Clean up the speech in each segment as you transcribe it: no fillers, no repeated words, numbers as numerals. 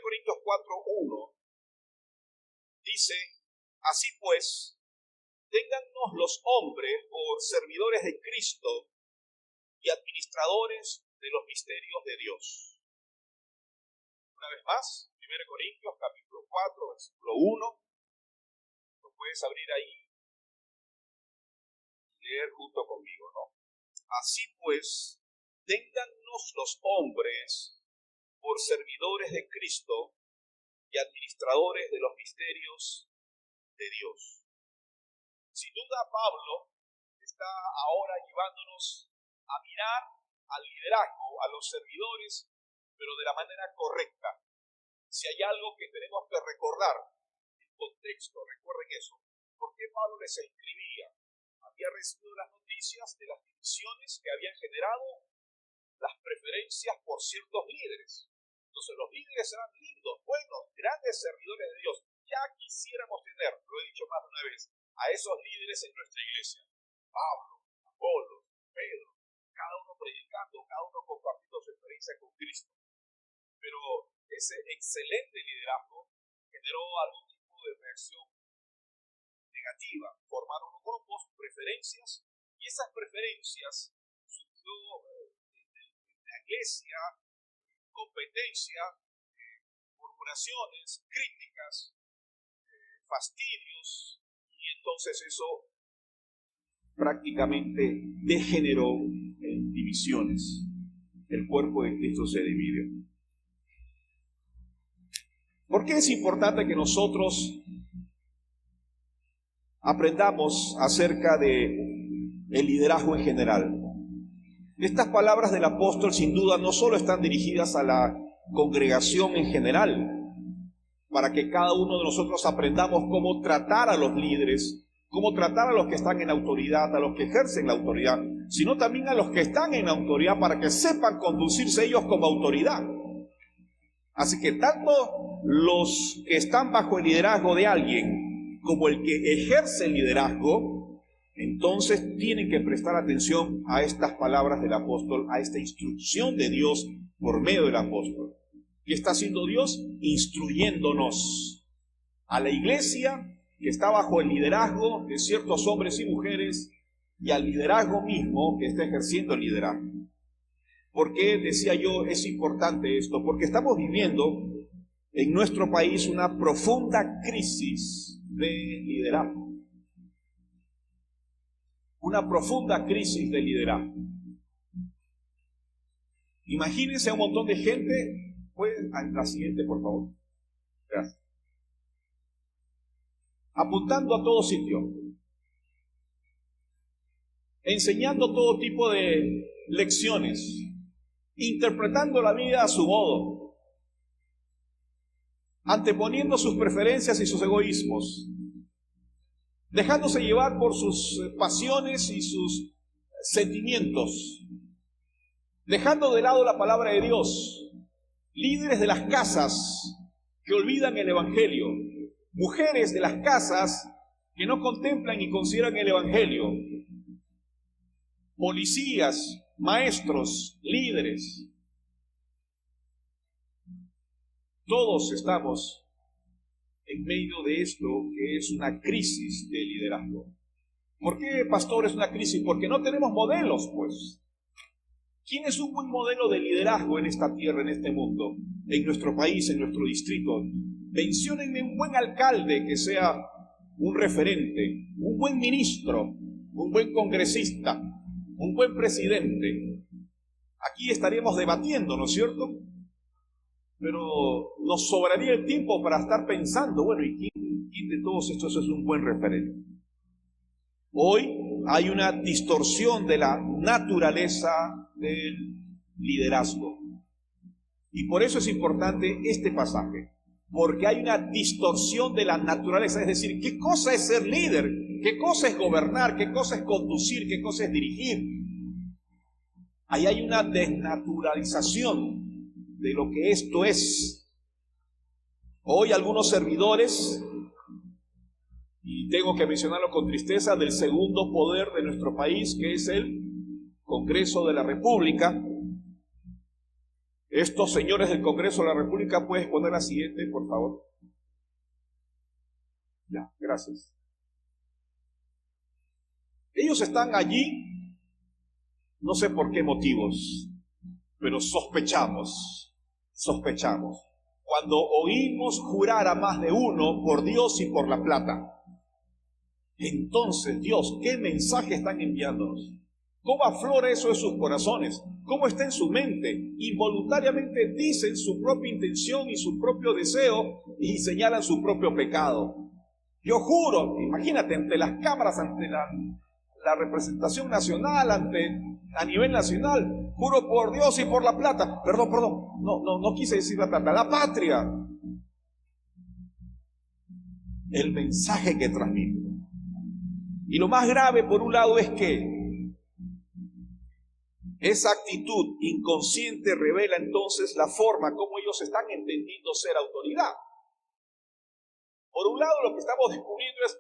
Corintios 4:1 dice: así pues, téngannos los hombres por servidores de Cristo y administradores de los misterios de Dios. Una vez más, 1 Corintios capítulo 4, versículo 1. Lo puedes abrir ahí y leer junto conmigo, ¿no? Así pues, téngannos los hombres por servidores de Cristo y administradores de los misterios de Dios. Sin duda, Pablo está ahora llevándonos a mirar al liderazgo, a los servidores, pero de la manera correcta. Si hay algo que tenemos que recordar, el contexto, recuerden eso. ¿Por qué Pablo les escribía? Había recibido las noticias de las divisiones que habían generado las preferencias por ciertos líderes. Entonces los líderes eran lindos, buenos, grandes servidores de Dios. Ya quisiéramos tener, lo he dicho más de una vez, a esos líderes en nuestra iglesia. Pablo, Apolo, Pedro, cada uno predicando, cada uno compartiendo su experiencia con Cristo. Pero ese excelente liderazgo generó algún tipo de reacción negativa. Formaron grupos, preferencias, y esas preferencias surgió en la iglesia competencia, murmuraciones, críticas, fastidios, y entonces eso prácticamente degeneró en divisiones. El cuerpo de Cristo se divide. ¿Por qué es importante que nosotros aprendamos acerca del liderazgo en general? Estas palabras del apóstol sin duda no solo están dirigidas a la congregación en general, para que cada uno de nosotros aprendamos cómo tratar a los líderes, cómo tratar a los que están en autoridad, a los que ejercen la autoridad, sino también a los que están en autoridad para que sepan conducirse ellos como autoridad. Así que tanto los que están bajo el liderazgo de alguien como el que ejerce el liderazgo, entonces tienen que prestar atención a estas palabras del apóstol, a esta instrucción de Dios por medio del apóstol. ¿Qué está haciendo Dios? Instruyéndonos a la iglesia que está bajo el liderazgo de ciertos hombres y mujeres y al liderazgo mismo que está ejerciendo el liderazgo. ¿Por qué decía yo es importante esto? Porque estamos viviendo en nuestro país una profunda crisis de liderazgo. Una profunda crisis de liderazgo. Imagínense a un montón de gente. ¿Pueden la siguiente, por favor? Gracias. Apuntando a todo sitio. Enseñando todo tipo de lecciones. Interpretando la vida a su modo. Anteponiendo sus preferencias y sus egoísmos. Dejándose llevar por sus pasiones y sus sentimientos. Dejando de lado la palabra de Dios. Líderes de las casas que olvidan el evangelio. Mujeres de las casas que no contemplan y consideran el evangelio. Policías, maestros, líderes. Todos estamos en medio de esto que es una crisis de liderazgo. ¿Por qué, pastor, es una crisis? Porque no tenemos modelos, pues. ¿Quién es un buen modelo de liderazgo en esta tierra, en este mundo, en nuestro país, en nuestro distrito? Menciónenme un buen alcalde que sea un referente, un buen ministro, un buen congresista, un buen presidente. Aquí estaríamos debatiendo, ¿no es cierto? Pero nos sobraría el tiempo para estar pensando, bueno, ¿y quién de todos estos es un buen referente? Hoy hay una distorsión de la naturaleza del liderazgo. Y por eso es importante este pasaje, porque hay una distorsión de la naturaleza, es decir, ¿qué cosa es ser líder? ¿Qué cosa es gobernar? ¿Qué cosa es conducir? ¿Qué cosa es dirigir? Ahí hay una desnaturalización de lo que esto es. Hoy algunos servidores, y tengo que mencionarlo con tristeza, del segundo poder de nuestro país, que es el Congreso de la República, Estos señores del Congreso de la República, ¿puedes poner la siguiente, por favor? Ya, gracias. Ellos están allí, no sé por qué motivos, pero sospechamos. Cuando oímos jurar a más de uno por Dios y por la plata, entonces, Dios, ¿qué mensaje están enviándonos? ¿Cómo aflora eso en sus corazones? ¿Cómo está en su mente? Involuntariamente dicen su propia intención y su propio deseo y señalan su propio pecado. Yo juro, imagínate, ante las cámaras, ante la representación nacional, a nivel nacional, juro por Dios y por la plata. Perdón, no quise decir la plata, la patria. El mensaje que transmite. Y lo más grave, por un lado, es que esa actitud inconsciente revela entonces la forma como ellos están entendiendo ser autoridad. Por un lado, lo que estamos descubriendo es,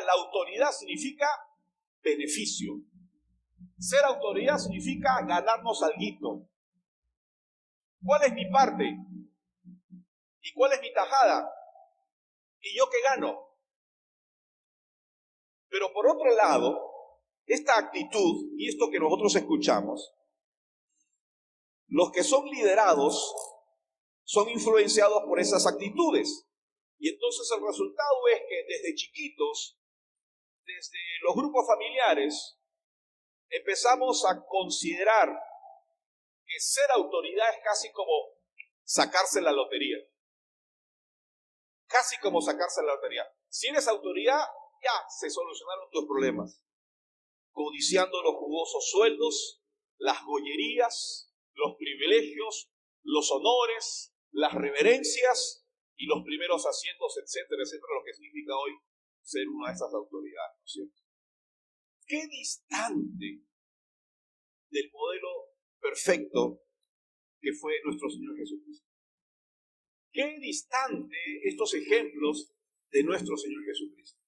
la autoridad significa beneficio. Ser autoridad significa ganarnos alguito. ¿Cuál es mi parte? ¿Y cuál es mi tajada? ¿Y yo qué gano? Pero por otro lado, esta actitud y esto que nosotros escuchamos, los que son liderados son influenciados por esas actitudes. Y entonces el resultado es que desde chiquitos, desde los grupos familiares, empezamos a considerar que ser autoridad es casi como sacarse la lotería. Casi como sacarse la lotería. Si eres autoridad, ya se solucionaron tus problemas. Codiciando los jugosos sueldos, las joyerías, los privilegios, los honores, las reverencias y los primeros asientos, etcétera, etcétera, lo que significa hoy ser una de esas autoridades, ¿no es cierto? Qué distante del modelo perfecto que fue nuestro Señor Jesucristo. Qué distante estos ejemplos de nuestro Señor Jesucristo.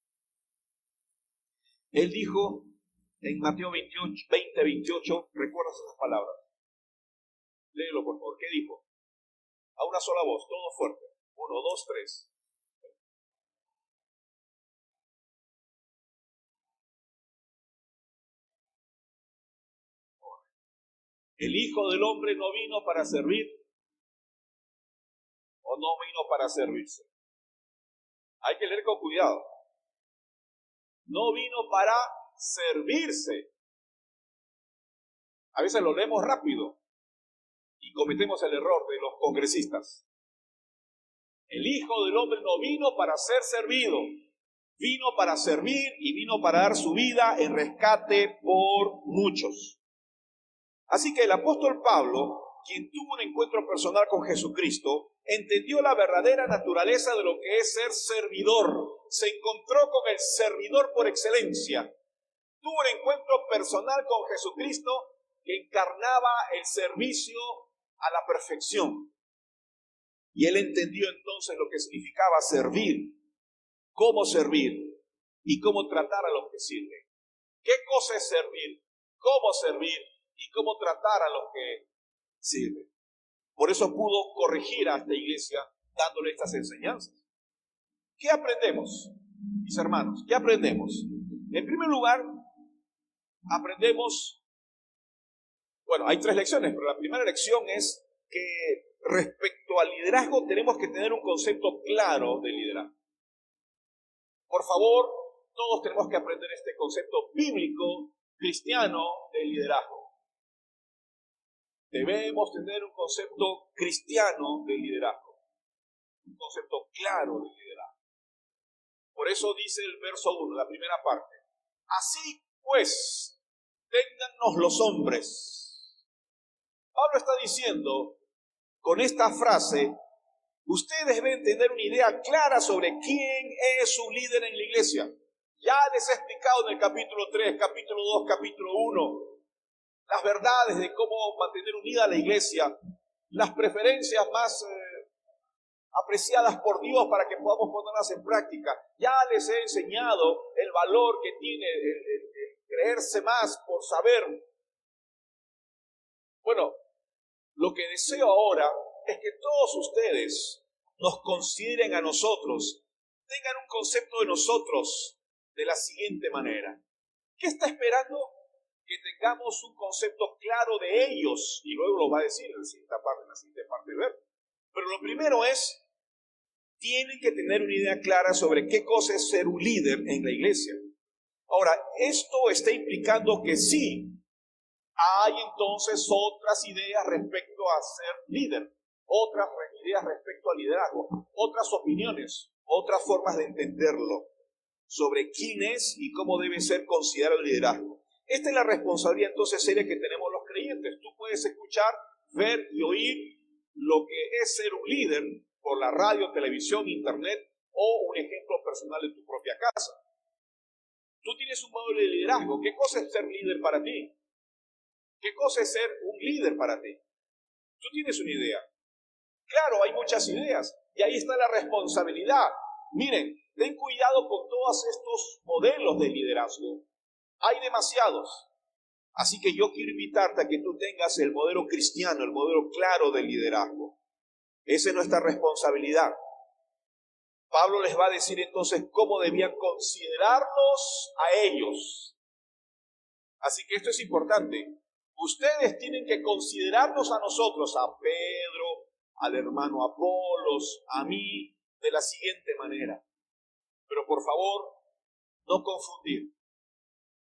Él dijo en Mateo 20:28, ¿recuerdas esas palabras? Léelo por favor. ¿Qué dijo? A una sola voz, todo fuerte. 1, 2, 3. El Hijo del Hombre no vino para servir o no vino para servirse. Hay que leer con cuidado. No vino para servirse. A veces lo leemos rápido y cometemos el error de los congresistas. El Hijo del Hombre no vino para ser servido, vino para servir y vino para dar su vida en rescate por muchos. Así que el apóstol Pablo, quien tuvo un encuentro personal con Jesucristo, entendió la verdadera naturaleza de lo que es ser servidor. Se encontró con el servidor por excelencia. Tuvo un encuentro personal con Jesucristo que encarnaba el servicio a la perfección. Y él entendió entonces lo que significaba servir, cómo servir y cómo tratar a los que sirven. ¿Qué cosa es servir? ¿Cómo servir? Y cómo tratar a los que sirven. Por eso pudo corregir a esta iglesia dándole estas enseñanzas. ¿Qué aprendemos, mis hermanos? ¿Qué aprendemos? En primer lugar, aprendemos, bueno, hay 3 lecciones, pero la primera lección es que respecto al liderazgo tenemos que tener un concepto claro de liderazgo. Por favor, todos tenemos que aprender este concepto bíblico, cristiano, de liderazgo. Debemos tener un concepto cristiano de liderazgo, un concepto claro de liderazgo. Por eso dice el verso 1, la primera parte. Así pues, téngannos los hombres. Pablo está diciendo con esta frase, ustedes deben tener una idea clara sobre quién es su líder en la iglesia. Ya les he explicado en el capítulo 3, capítulo 2, capítulo 1, las verdades de cómo mantener unida a la iglesia, las preferencias más apreciadas por Dios para que podamos ponerlas en práctica. Ya les he enseñado el valor que tiene el creerse más por saber. Bueno, Lo que deseo ahora es que todos ustedes nos consideren a nosotros, tengan un concepto de nosotros de la siguiente manera. ¿Qué está esperando? Que tengamos un concepto claro de ellos, y luego lo va a decir en la siguiente parte del verbo. Pero lo primero es, tienen que tener una idea clara sobre qué cosa es ser un líder en la iglesia. Ahora, esto está implicando que sí, hay entonces otras ideas respecto a ser líder, otras ideas respecto al liderazgo, otras opiniones, otras formas de entenderlo sobre quién es y cómo debe ser considerado el liderazgo. Esta es la responsabilidad entonces seria que tenemos los creyentes. Tú puedes escuchar, ver y oír lo que es ser un líder por la radio, televisión, internet o un ejemplo personal en tu propia casa. Tú tienes un modelo de liderazgo. ¿Qué cosa es ser líder para ti? ¿Qué cosa es ser un líder para ti? Tú tienes una idea. Claro, hay muchas ideas y ahí está la responsabilidad. Miren, ten cuidado con todos estos modelos de liderazgo. Hay demasiados. Así que yo quiero invitarte a que tú tengas el modelo cristiano, el modelo claro de liderazgo. Esa es nuestra responsabilidad. Pablo les va a decir entonces cómo debían considerarlos a ellos. Así que esto es importante. Ustedes tienen que considerarnos a nosotros, a Pedro, al hermano Apolos, a mí, de la siguiente manera. Pero por favor, no confundir.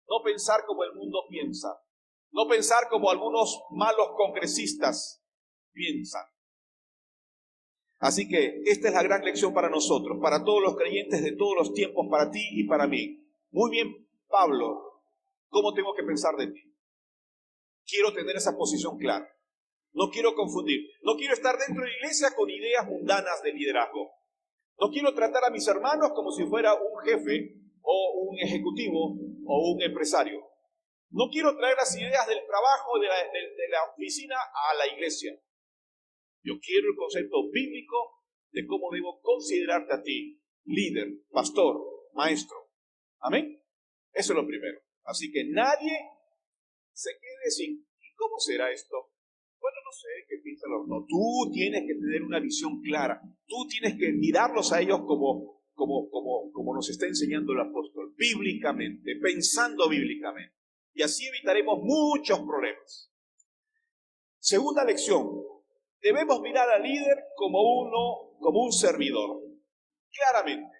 No pensar como el mundo piensa. No pensar como algunos malos congresistas piensan. Así que esta es la gran lección para nosotros, para todos los creyentes de todos los tiempos, para ti y para mí. Muy bien, Pablo, ¿cómo tengo que pensar de ti? Quiero tener esa posición clara. No quiero confundir. No quiero estar dentro de la iglesia con ideas mundanas de liderazgo. No quiero tratar a mis hermanos como si fuera un jefe o un ejecutivo o un empresario. No quiero traer las ideas del trabajo de la oficina a la iglesia. Yo quiero el concepto bíblico de cómo debo considerarte a ti, líder, pastor, maestro. ¿Amén? Eso es lo primero. Así que nadie se quede sin, ¿y cómo será esto? Bueno, no sé, ¿qué piensan los? No, tú tienes que tener una visión clara. Tú tienes que mirarlos a ellos como nos está enseñando el apóstol, bíblicamente, pensando bíblicamente. Y así evitaremos muchos problemas. Segunda lección. Debemos mirar al líder como un servidor. Claramente.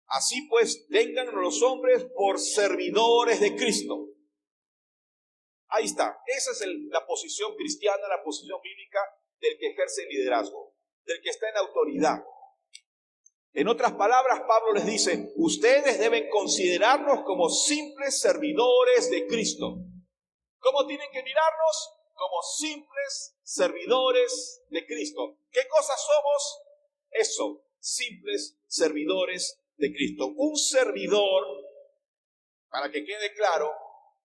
Así pues, tengan los hombres por servidores de Cristo. Ahí está. Esa es la posición cristiana, la posición bíblica del que ejerce el liderazgo, del que está en autoridad. En otras palabras, Pablo les dice, ustedes deben considerarnos como simples servidores de Cristo. ¿Cómo tienen que mirarnos? Como simples servidores de Cristo. ¿Qué cosas somos? Eso, simples servidores de Cristo. Un servidor, para que quede claro,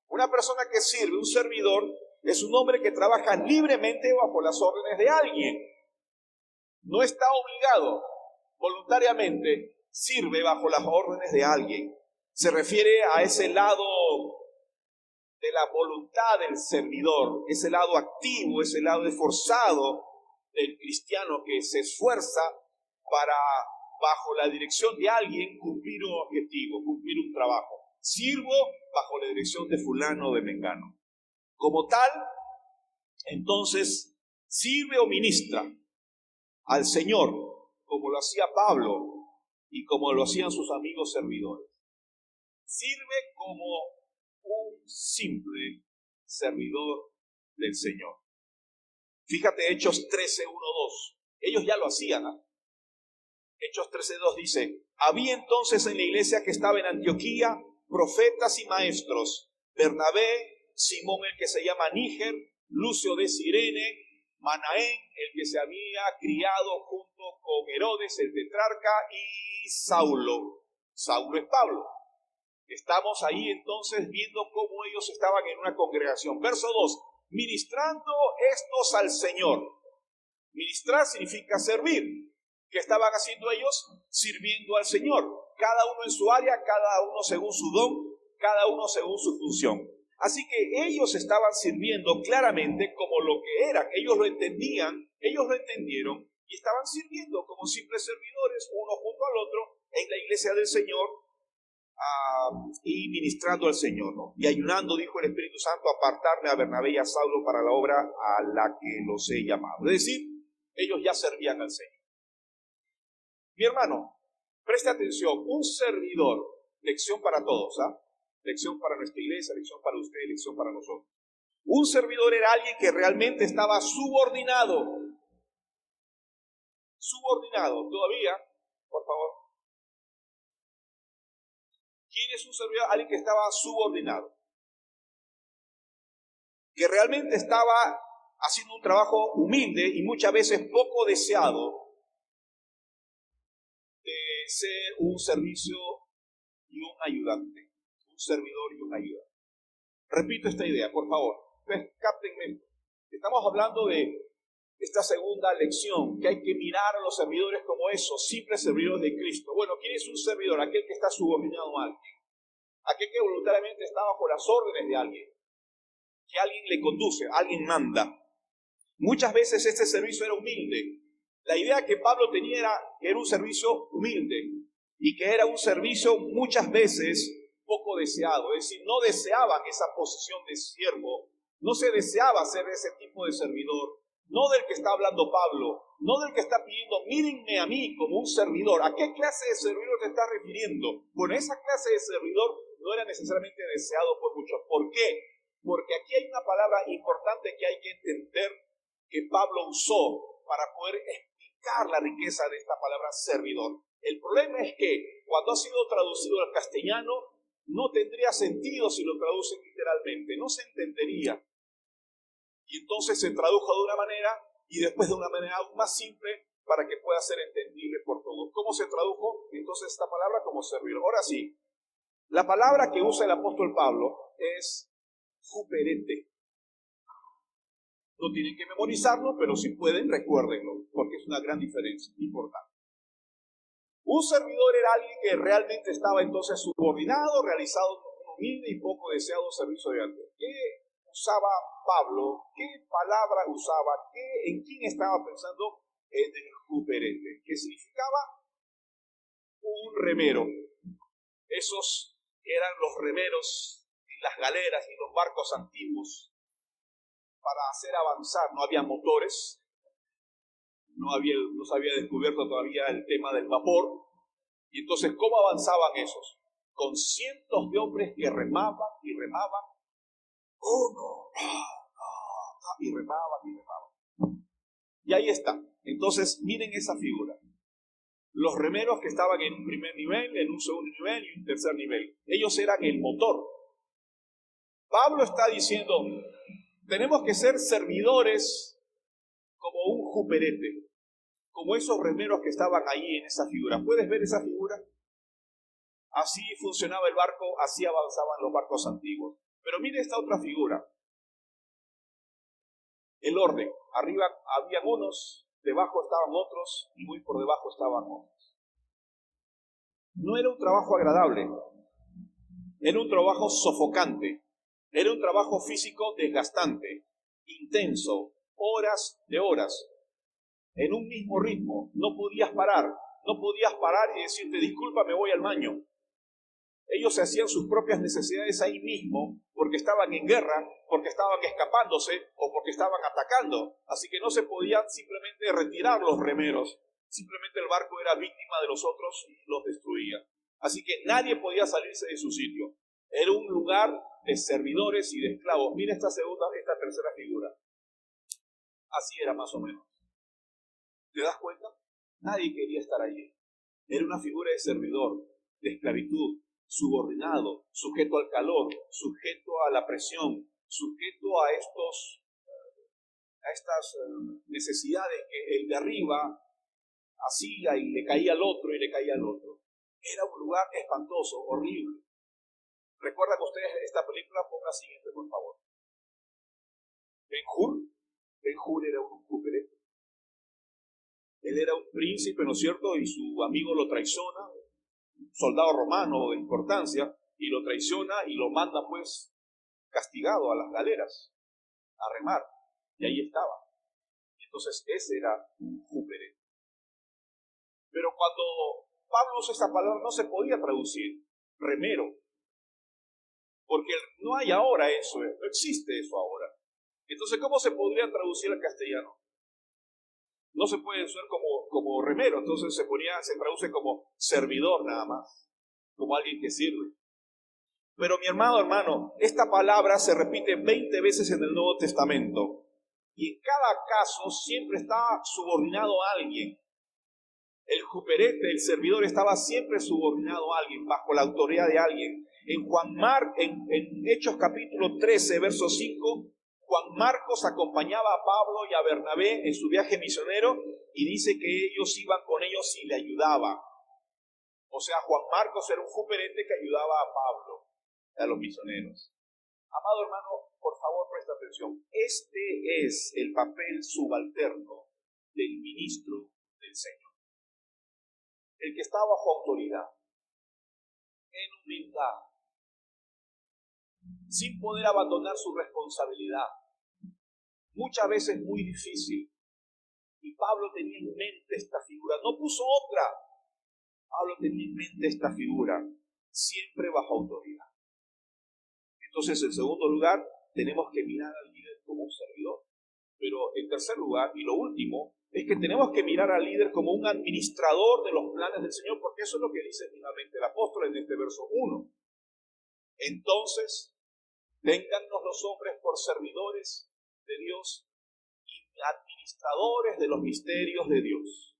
una persona que sirve, un servidor, es un hombre que trabaja libremente bajo las órdenes de alguien. No está obligado, voluntariamente sirve bajo las órdenes de alguien. Se refiere a ese lado de la voluntad del servidor, ese lado activo, ese lado esforzado del cristiano que se esfuerza para, bajo la dirección de alguien, cumplir un objetivo, cumplir un trabajo. Sirvo bajo la dirección de fulano o de mengano. Como tal, entonces, sirve o ministra al Señor, como lo hacía Pablo y como lo hacían sus amigos servidores. Sirve como un simple servidor del Señor. Fíjate Hechos 13:1-2. Ellos ya lo hacían. Hechos 13:2 dice, había entonces en la iglesia que estaba en Antioquía profetas y maestros, Bernabé, Simón el que se llama Níger, Lucio de Cirene, Manaén el que se había criado junto con Herodes el tetrarca y Saulo. Saulo es Pablo. Estamos ahí entonces viendo cómo ellos estaban en una congregación. Verso 2, ministrando estos al Señor. Ministrar significa servir. ¿Qué estaban haciendo ellos? Sirviendo al Señor. Cada uno en su área, cada uno según su don, cada uno según su función. Así que ellos estaban sirviendo claramente como lo que eran. Ellos lo entendían, ellos lo entendieron y estaban sirviendo como simples servidores, uno junto al otro, en la iglesia del Señor y ministrando al Señor, ¿no? Y ayunando, dijo el Espíritu Santo, apartarme a Bernabé y a Saulo para la obra a la que los he llamado. Es decir, ellos ya servían al Señor. Mi hermano, preste atención, un servidor, lección para todos, lección para nuestra iglesia, lección para usted, lección para nosotros. Un servidor era alguien que realmente estaba subordinado. Subordinado, todavía, por favor. ¿Quién es un servidor? Alguien que estaba subordinado. Que realmente estaba haciendo un trabajo humilde y muchas veces poco deseado de ser un servicio y un ayudante. Un servidor y un ayudante. Repito esta idea, por favor. Cáptenme esto. Estamos hablando de esta segunda lección, que hay que mirar a los servidores como esos, simples servidores de Cristo. Bueno, ¿quién es un servidor? Aquel que está subordinado a alguien. Aquel que voluntariamente está bajo las órdenes de alguien. Que alguien le conduce, alguien manda. Muchas veces este servicio era humilde. La idea que Pablo tenía era que era un servicio humilde y que era un servicio muchas veces poco deseado. Es decir, no deseaban esa posición de siervo, no se deseaba ser ese tipo de servidor. No del que está hablando Pablo, no del que está pidiendo, mírenme a mí como un servidor. ¿A qué clase de servidor te estás refiriendo? Bueno, esa clase de servidor no era necesariamente deseado por muchos. ¿Por qué? Porque aquí hay una palabra importante que hay que entender que Pablo usó para poder explicar la riqueza de esta palabra servidor. El problema es que cuando ha sido traducido al castellano, no tendría sentido si lo traducen literalmente, no se entendería. Y entonces se tradujo de una manera y después de una manera aún más simple para que pueda ser entendible por todos. ¿Cómo se tradujo entonces esta palabra? Como servidor. Ahora sí, la palabra que usa el apóstol Pablo es juperete. No tienen que memorizarlo, pero si pueden, recuérdenlo, porque es una gran diferencia, importante. Un servidor era alguien que realmente estaba entonces subordinado, realizado un humilde y poco deseado servicio de arte. ¿Qué usaba Pablo? ¿Qué palabra usaba? ¿En quién estaba pensando? En el juperete, que significaba un remero. Esos eran los remeros en las galeras y los barcos antiguos para hacer avanzar. No había motores, no se había descubierto todavía el tema del vapor. Y entonces, ¿cómo avanzaban esos? Con cientos de hombres que remaban y remaban. Uno, y remaban y remaban. Y ahí está. Entonces, miren esa figura. Los remeros que estaban en un primer nivel, en un segundo nivel y un tercer nivel. Ellos eran el motor. Pablo está diciendo, tenemos que ser servidores como un juperete, como esos remeros que estaban ahí en esa figura. ¿Puedes ver esa figura? Así funcionaba el barco, así avanzaban los barcos antiguos. Pero mire esta otra figura. El orden. Arriba habían unos, debajo estaban otros y muy por debajo estaban otros. No era un trabajo agradable. Era un trabajo sofocante. Era un trabajo físico desgastante, intenso, horas de horas, en un mismo ritmo. No podías parar y decirte, disculpa, me voy al baño. Ellos se hacían sus propias necesidades ahí mismo porque estaban en guerra, porque estaban escapándose o porque estaban atacando. Así que no se podían simplemente retirar los remeros. Simplemente el barco era víctima de los otros y los destruía. Así que nadie podía salirse de su sitio. Era un lugar de servidores y de esclavos. Mira esta tercera figura. Así era más o menos. ¿Te das cuenta? Nadie quería estar allí. Era una figura de servidor, de esclavitud, subordinado, sujeto al calor, sujeto a la presión, sujeto a estas necesidades que el de arriba hacía y le caía al otro y le caía al otro. Era un lugar espantoso, horrible. ¿Recuerdan ustedes esta película? Ponga la siguiente, por favor. Ben-Hur. Ben-Hur era un juperete. Él era un príncipe, ¿no es cierto? Y su amigo lo traiciona, un soldado romano de importancia, y lo traiciona y lo manda pues castigado a las galeras, a remar, y ahí estaba. Entonces ese era un juperete. Pero cuando Pablo usa esta palabra no se podía traducir remero, porque no hay ahora eso, no existe eso ahora. Entonces, ¿cómo se podría traducir al castellano? No se puede usar como remero, entonces se traduce como servidor nada más, como alguien que sirve. Pero mi hermano, esta palabra se repite 20 veces en el Nuevo Testamento, y en cada caso siempre está subordinado a alguien. El juperete, el servidor, estaba siempre subordinado a alguien, bajo la autoridad de alguien. En Hechos capítulo 13, verso 5, Juan Marcos acompañaba a Pablo y a Bernabé en su viaje misionero y dice que ellos iban con ellos y le ayudaban. O sea, Juan Marcos era un juperete que ayudaba a Pablo, a los misioneros. Amado hermano, por favor presta atención. Este es el papel subalterno del ministro del Señor. El que está bajo autoridad, en humildad, sin poder abandonar su responsabilidad. Muchas veces muy difícil. Y Pablo tenía en mente esta figura, no puso otra. Pablo tenía en mente esta figura, siempre bajo autoridad. Entonces, en segundo lugar, tenemos que mirar al líder como un servidor. Pero en tercer lugar, y lo último, es que tenemos que mirar al líder como un administrador de los planes del Señor, porque eso es lo que dice finalmente el apóstol en este verso 1. Entonces, téngannos los hombres por servidores de Dios y administradores de los misterios de Dios.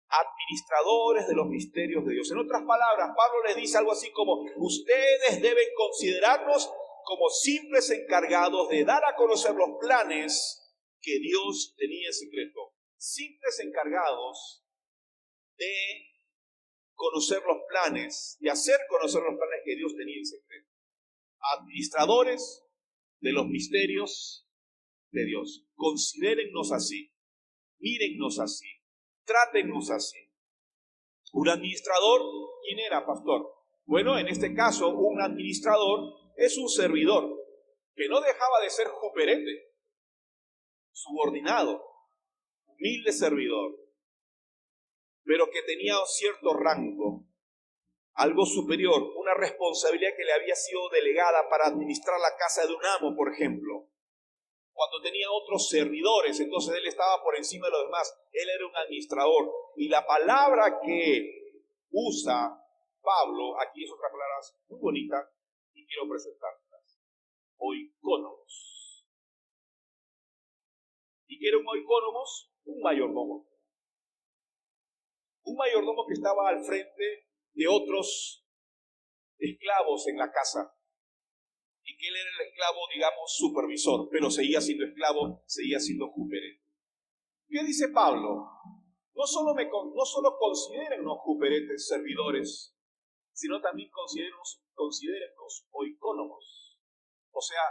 Administradores de los misterios de Dios. En otras palabras, Pablo les dice algo así como: ustedes deben considerarnos como simples encargados de dar a conocer los planes que Dios tenía en secreto. Simples encargados de conocer los planes, de hacer conocer los planes que Dios tenía en secreto. Administradores de los misterios de Dios. Considérennos así, mírennos así, trátennos así. Un administrador, ¿quién era, pastor? Bueno, en este caso, un administrador es un servidor que no dejaba de ser juperete, subordinado, humilde servidor, pero que tenía cierto rango, algo superior, una responsabilidad que le había sido delegada para administrar la casa de un amo, por ejemplo. Cuando tenía otros servidores, entonces él estaba por encima de los demás. Él era un administrador. Y la palabra que usa Pablo, aquí es otra palabra muy bonita, y quiero presentarlas. Oikónomos. ¿Y qué era un oikónomos? Un mayordomo. Un mayordomo que estaba al frente de otros esclavos en la casa. Y que él era el esclavo, digamos, supervisor, pero seguía siendo esclavo, seguía siendo juperete. ¿Qué dice Pablo? No solo considérennos juperetes, servidores, sino también considérennos oikónomos, o sea,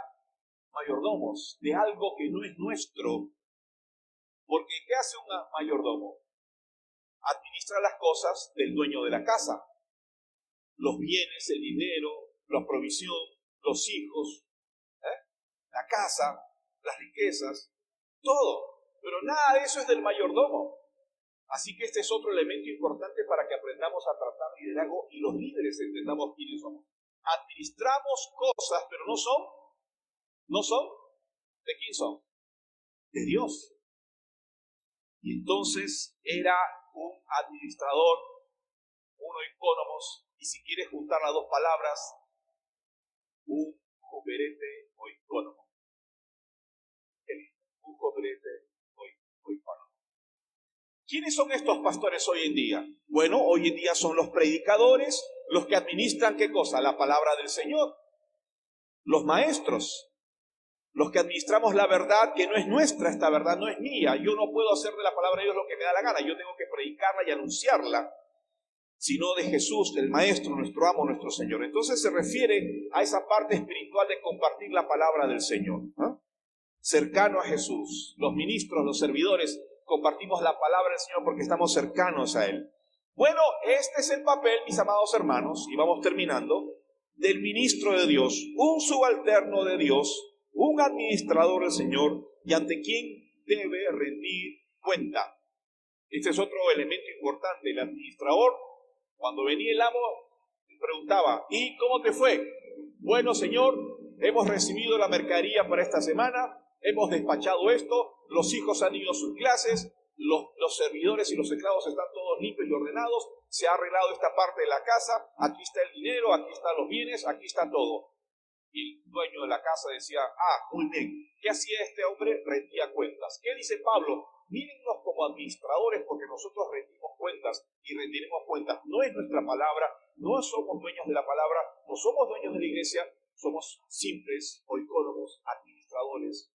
mayordomos de algo que no es nuestro. Porque ¿qué hace un mayordomo? Administra las cosas del dueño de la casa, los bienes, el dinero, la provisión, los hijos, la casa, las riquezas, todo. Pero nada de eso es del mayordomo. Así que este es otro elemento importante para que aprendamos a tratar liderazgo y los líderes entendamos quiénes somos. Administramos cosas, pero no son, ¿de quién son? De Dios. Y entonces era un administrador, un oikónomos, y si quieres juntar las dos palabras, un juperete oikónomo. Un juperete oikónomo. ¿Quiénes son estos pastores hoy en día? Bueno, hoy en día son los predicadores, los que administran ¿qué cosa? La palabra del Señor. Los maestros, los que administramos la verdad que no es nuestra, esta verdad no es mía. Yo no puedo hacer de la palabra de Dios lo que me da la gana. Yo tengo que predicarla y anunciarla, sino de Jesús, el Maestro, nuestro amo, nuestro Señor. Entonces se refiere a esa parte espiritual de compartir la palabra del Señor, ¿no? Cercano a Jesús. Los ministros, los servidores, compartimos la palabra del Señor porque estamos cercanos a Él. Bueno, este es el papel, mis amados hermanos, y vamos terminando, del ministro de Dios, un subalterno de Dios, un administrador del Señor y ante quien debe rendir cuenta. Este es otro elemento importante. El administrador, cuando venía el amo, preguntaba: ¿y cómo te fue? Bueno, señor, hemos recibido la mercadería para esta semana, hemos despachado esto, los hijos han ido a sus clases, los servidores y los esclavos están todos limpios y ordenados, se ha arreglado esta parte de la casa, aquí está el dinero, aquí están los bienes, aquí está todo. Y el dueño de la casa decía: muy bien. ¿Qué hacía este hombre? Rendía cuentas. ¿Qué dice Pablo? Mírennos como administradores, porque nosotros rendimos cuentas y rendiremos cuentas. No es nuestra palabra, no somos dueños de la palabra, no somos dueños de la iglesia, somos simples oikónomos, administradores,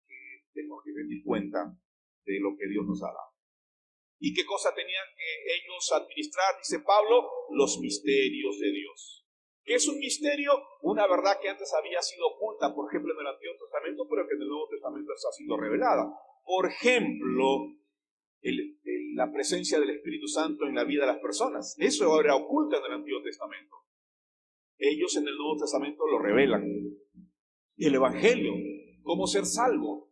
que tenemos que rendir cuenta de lo que Dios nos ha dado. ¿Y qué cosa tenían que ellos administrar? Dice Pablo: los misterios de Dios. ¿Qué es un misterio? Una verdad que antes había sido oculta, por ejemplo, en el Antiguo Testamento, pero que en el Nuevo Testamento está siendo revelada. Por ejemplo, la presencia del Espíritu Santo en la vida de las personas. Eso era oculto en el Antiguo Testamento. Ellos en el Nuevo Testamento lo revelan. El Evangelio, cómo ser salvo,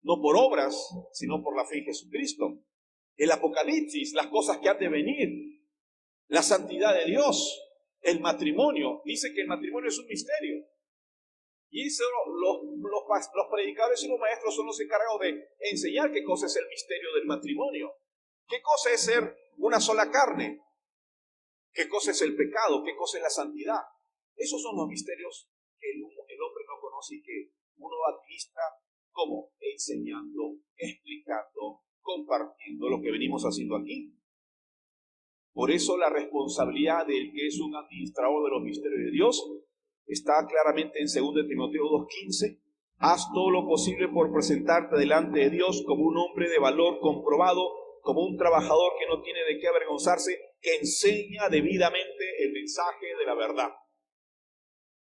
no por obras, sino por la fe en Jesucristo. El Apocalipsis, las cosas que han de venir. La santidad de Dios. El matrimonio, dice que el matrimonio es un misterio. Y eso los predicadores y los maestros son los encargados de enseñar qué cosa es el misterio del matrimonio. ¿Qué cosa es ser una sola carne? ¿Qué cosa es el pecado? ¿Qué cosa es la santidad? Esos son los misterios que el hombre no conoce y que uno administra como enseñando, explicando, compartiendo lo que venimos haciendo aquí. Por eso la responsabilidad del que es un administrador de los misterios de Dios está claramente en 2 Timoteo 2:15. Haz todo lo posible por presentarte delante de Dios como un hombre de valor comprobado, como un trabajador que no tiene de qué avergonzarse, que enseña debidamente el mensaje de la verdad.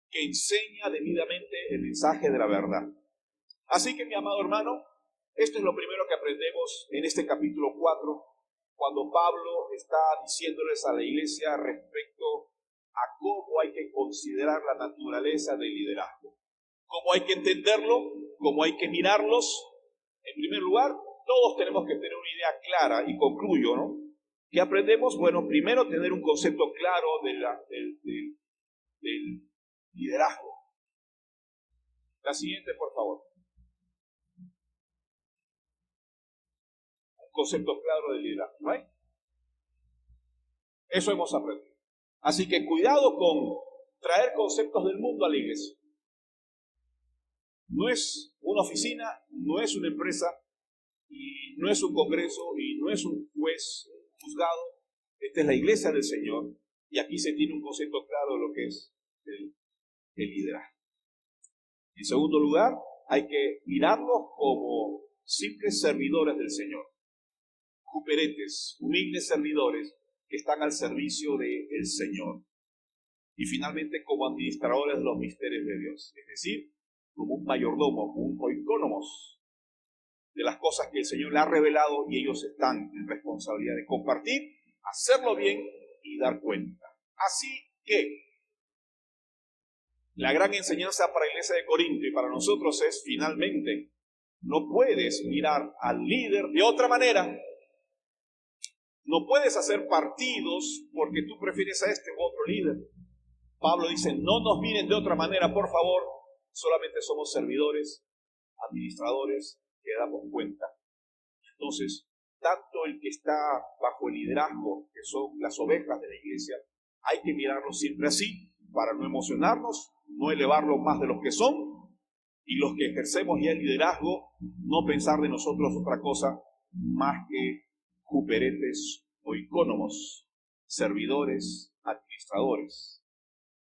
Que enseña debidamente el mensaje de la verdad. Así que, mi amado hermano, esto es lo primero que aprendemos en este capítulo 4, cuando Pablo está diciéndoles a la iglesia respecto a cómo hay que considerar la naturaleza del liderazgo, cómo hay que entenderlo, cómo hay que mirarlos. En primer lugar, todos tenemos que tener una idea clara, y concluyo, ¿no? ¿Qué aprendemos? Bueno, primero tener un concepto claro del liderazgo. La siguiente, por favor. Concepto claro del liderazgo, ¿no hay? Eso hemos aprendido. Así que cuidado con traer conceptos del mundo a la iglesia. No es una oficina, no es una empresa, y no es un congreso, y no es un juez, un juzgado. Esta es la iglesia del Señor, y aquí se tiene un concepto claro de lo que es el liderazgo. En segundo lugar, hay que mirarlos como simples servidores del Señor. Cuperetes, humildes servidores que están al servicio del Señor. Y finalmente, como administradores de los misterios de Dios, es decir, como un mayordomo, un oikónomos de las cosas que el Señor le ha revelado, y ellos están en responsabilidad de compartir, hacerlo bien y dar cuenta. Así que la gran enseñanza para la iglesia de Corinto y para nosotros es, finalmente, no puedes mirar al líder de otra manera. No puedes hacer partidos porque tú prefieres a este u otro líder. Pablo dice: no nos miren de otra manera, por favor. Solamente somos servidores, administradores, que damos cuenta. Entonces, tanto el que está bajo el liderazgo, que son las ovejas de la iglesia, hay que mirarlos siempre así, para no emocionarnos, no elevarlos más de los que son, y los que ejercemos ya el liderazgo, no pensar de nosotros otra cosa más que cuperetes o oikónomos, servidores, administradores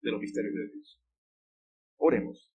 de los misterios de Dios. Oremos.